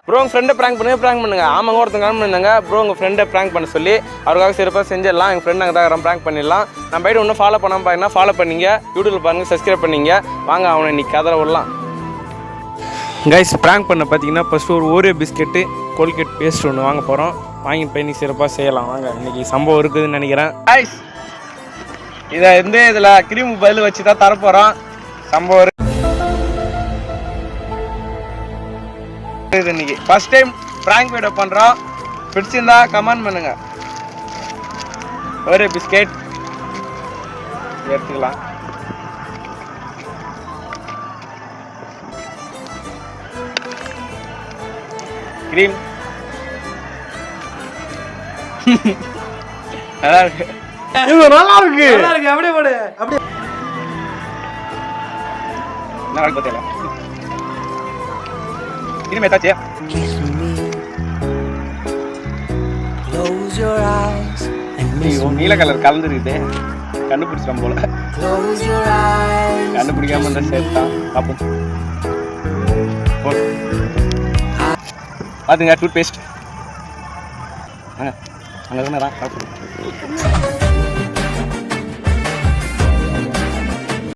Bro உங்கள் ஃப்ரெண்டை prank பண்ணுங்க. ஆமாங்க ஒருத்தங்க கால் பண்ணியிருந்தாங்க ப்ரோ உங்கள் ஃப்ரெண்டை ப்ராங்க் பண்ண சொல்லி அவருக்காக சிறப்பாக செஞ்சிடலாம். எங்கள் ஃப்ரெண்ட் நாங்கள் தான் ப்ராங்க் பண்ணிடலாம். நம்ம போய்ட்டு இன்னும் ஃபாலோ பண்ணாமல் பாருங்கன்னா ஃபாலோ பண்ணிங்க, யூடியூப்பில் பாருங்கள், சப்ஸ்கிரைப் பண்ணிங்க. வாங்க அவனை இன்னைக்கு கதற விடலாம். கைஸ் ப்ராங்க் பண்ண பார்த்தீங்கன்னா ஃபஸ்ட்டு ஒரு ஓரியோ பிஸ்கெட்டு கோல்கேட் பேஸ்ட் ஒன்று வாங்க போகிறோம். வாங்கிட்டு போய் இன்னைக்கு சிறப்பாக செய்யலாம். வாங்க இன்னைக்கு சம்பவம் இருக்குதுன்னு நினைக்கிறேன். கைஸ் இதை இதில் கிரீம் பதில் வச்சு தான் தரப்போகிறோம். சம்பவம் இன்னைக்கு ஃபர்ஸ்ட் டைம் பிராங்க் வீடியோ பண்றோம். பிடிச்சிருந்தா கமெண்ட் பண்ணுங்க. ஒரே பிஸ்கெட் எடுத்துக்கலாம். கிரீம் நல்லா இருக்கு. அப்படியே போடு. அப்படியே நல்லா இருக்கு பார்த்தீங்களா? கிரீம் ஏதாச்சு நீல கலர் கலந்துருக்குது. கண்டுபிடிச்சிடும் போல. கண்டுபிடிக்காம இருந்தா சேர்த்தான் பார்ப்போம். பாத்துங்க டூத் பேஸ்ட் அங்கே தான்